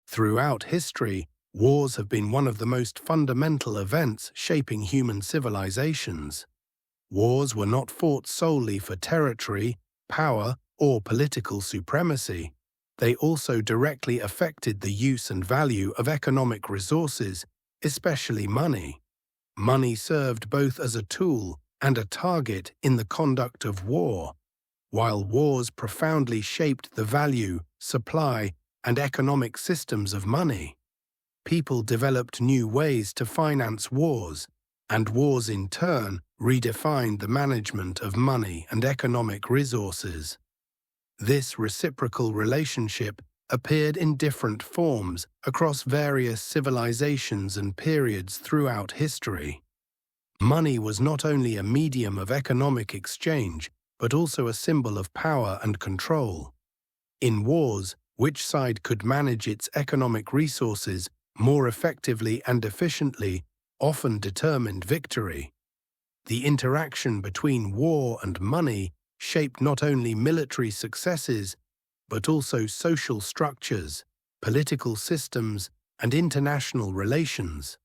Throughout history, wars have been one of the most fundamental events shaping human civilizations. Wars were not fought solely for territory, power, or political supremacy. They also directly affected the use and value of economic resources, especially money. Money served both as a tool and a target in the conduct of war. While wars profoundly shaped the value, supply, and economic systems of money, people developed new ways to finance wars, and wars in turn redefined the management of money and economic resources. This reciprocal relationship appeared in different forms across various civilizations and periods throughout history. Money was not only a medium of economic exchange, but also a symbol of power and control. In wars, which side could manage its economic resources more effectively and efficiently often determined victory. The interaction between war and money shaped not only military successes, but also social structures, political systems, and international relations.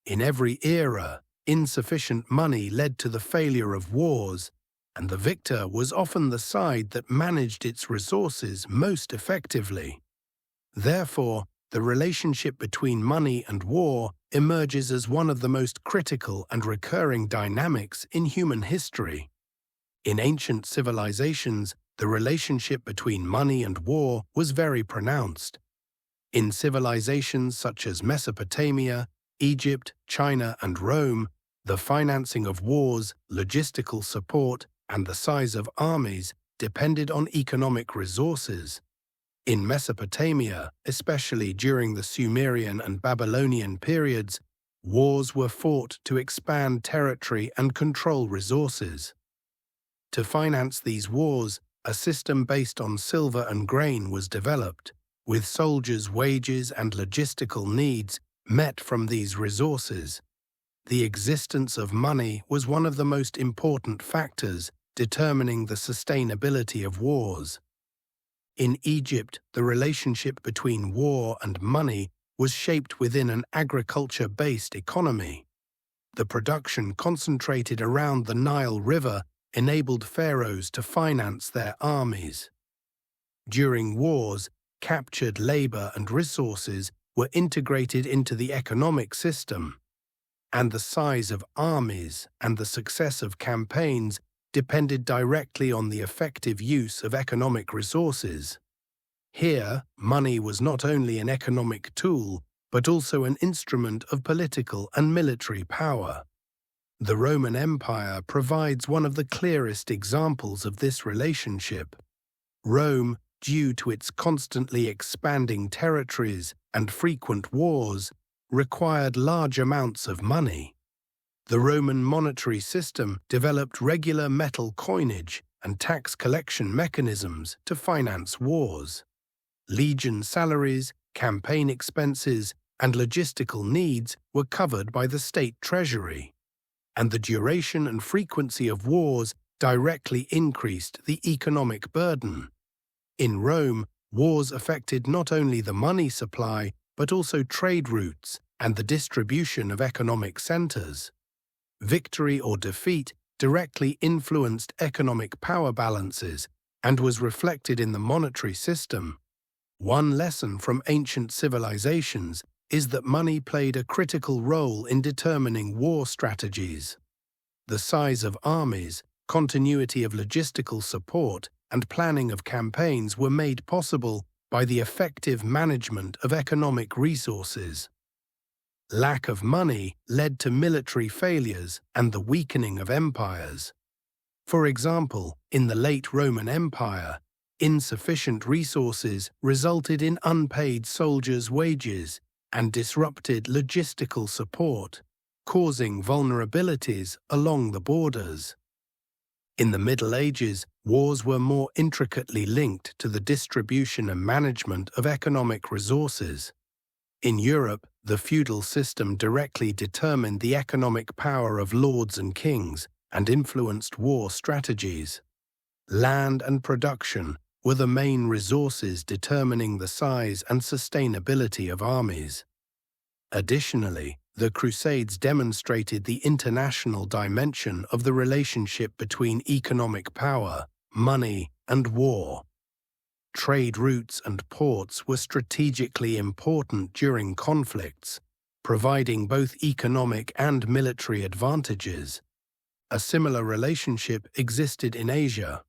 In every era, insufficient money led to the failure of wars, and the victor was often the side that managed its resources most effectively. Therefore, the relationship between money and war emerges as one of the most critical and recurring dynamics in human history. In ancient civilizations, the relationship between money and war was very pronounced. In civilizations such as Mesopotamia, Egypt, China, and Rome, the financing of wars, logistical support, and the size of armies depended on economic resources. In Mesopotamia, especially during the Sumerian and Babylonian periods, wars were fought to expand territory and control resources. To finance these wars, a system based on silver and grain was developed, with soldiers' wages and logistical needs met from these resources. The existence of money was one of the most important factors determining the sustainability of wars. In Egypt, the relationship between war and money was shaped within an agriculture-based economy. The production concentrated around the Nile River enabled pharaohs to finance their armies. During wars, captured labor and resources were integrated into the economic system, and the size of armies and the success of campaigns depended directly on the effective use of economic resources. Here, money was not only an economic tool, but also an instrument of political and military power. The Roman Empire provides one of the clearest examples of this relationship. Rome, due to its constantly expanding territories and frequent wars, required large amounts of money. The Roman monetary system developed regular metal coinage and tax collection mechanisms to finance wars. Legion salaries, campaign expenses, and logistical needs were covered by the state treasury, and the duration and frequency of wars directly increased the economic burden. In Rome, wars affected not only the money supply, but also trade routes and the distribution of economic centers. Victory or defeat directly influenced economic power balances and was reflected in the monetary system. One lesson from ancient civilizations is that money played a critical role in determining war strategies. The size of armies, continuity of logistical support, and planning of campaigns were made possible by the effective management of economic resources. Lack of money led to military failures and the weakening of empires. For example, in the late Roman Empire, insufficient resources resulted in unpaid soldiers' wages and disrupted logistical support, causing vulnerabilities along the borders. In the Middle Ages, wars were more intricately linked to the distribution and management of economic resources. In Europe, the feudal system directly determined the economic power of lords and kings and influenced war strategies. Land and production were the main resources determining the size and sustainability of armies. Additionally, the Crusades demonstrated the international dimension of the relationship between economic power, money, and war. Trade routes and ports were strategically important during conflicts, providing both economic and military advantages. A similar relationship existed in Asia.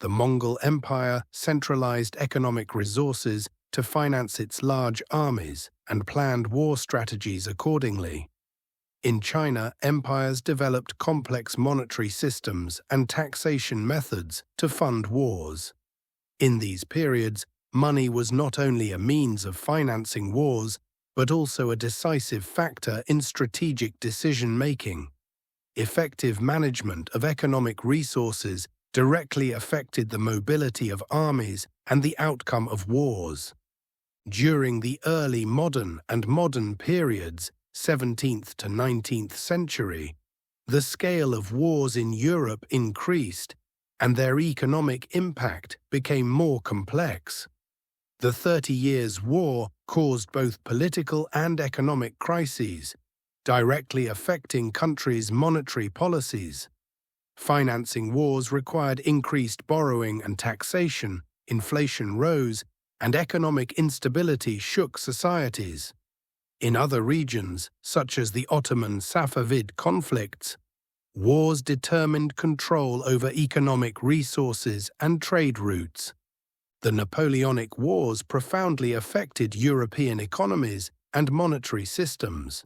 The Mongol Empire centralized economic resources to finance its large armies and planned war strategies accordingly. In China, empires developed complex monetary systems and taxation methods to fund wars. In these periods, money was not only a means of financing wars, but also a decisive factor in strategic decision-making. Effective management of economic resources directly affected the mobility of armies and the outcome of wars. During the early modern and modern periods, 17th to 19th century, the scale of wars in Europe increased, and their economic impact became more complex. The 30 Years' War caused both political and economic crises, directly affecting countries' monetary policies. Financing wars required increased borrowing and taxation, inflation rose, and economic instability shook societies. In other regions, such as the Ottoman-Safavid conflicts, wars determined control over economic resources and trade routes. The Napoleonic Wars profoundly affected European economies and monetary systems.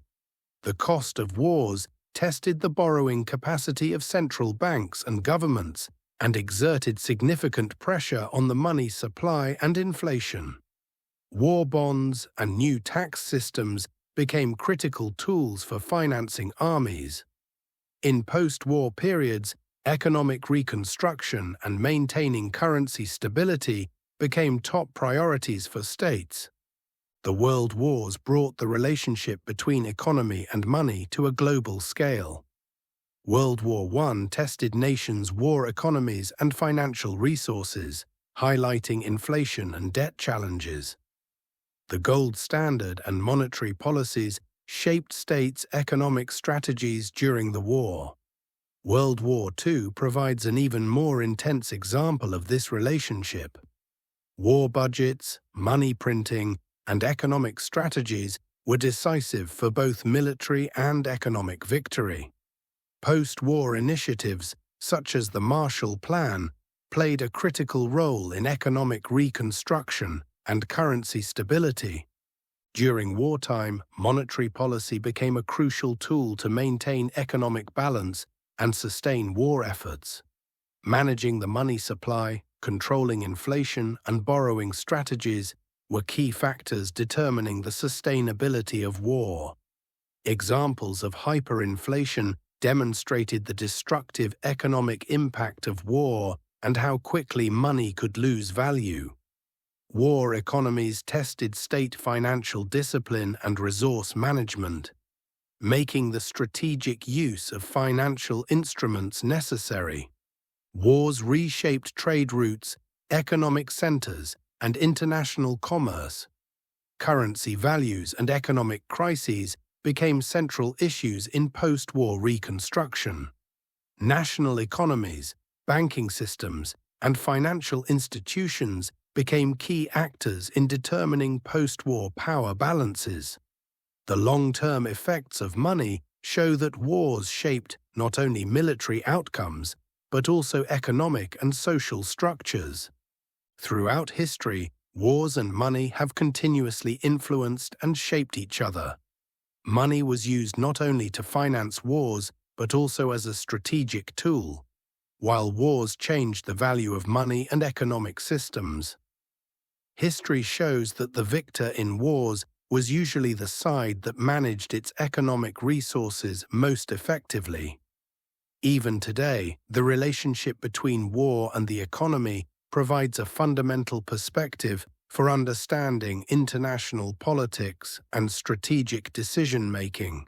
The cost of wars tested the borrowing capacity of central banks and governments and exerted significant pressure on the money supply and inflation. War bonds and new tax systems became critical tools for financing armies. In post-war periods, economic reconstruction and maintaining currency stability became top priorities for states. The world wars brought the relationship between economy and money to a global scale. World War I tested nations' war economies and financial resources, highlighting inflation and debt challenges. The gold standard and monetary policies shaped states' economic strategies during the war. World War II provides an even more intense example of this relationship. War budgets, money printing, and economic strategies were decisive for both military and economic victory. Post-war initiatives, such as the Marshall Plan, played a critical role in economic reconstruction and currency stability. During wartime, monetary policy became a crucial tool to maintain economic balance and sustain war efforts. Managing the money supply, controlling inflation, and borrowing strategies were key factors determining the sustainability of war. Examples of hyperinflation demonstrated the destructive economic impact of war and how quickly money could lose value. War economies tested state financial discipline and resource management, making the strategic use of financial instruments necessary. Wars reshaped trade routes, economic centers, and international commerce. Currency values and economic crises became central issues in post-war reconstruction. National economies, banking systems, and financial institutions became key actors in determining post-war power balances. The long-term effects of money show that wars shaped not only military outcomes, but also economic and social structures. Throughout history, wars and money have continuously influenced and shaped each other. Money was used not only to finance wars, but also as a strategic tool, while wars changed the value of money and economic systems. History shows that the victor in wars was usually the side that managed its economic resources most effectively. Even today, the relationship between war and the economy provides a fundamental perspective for understanding international politics and strategic decision-making.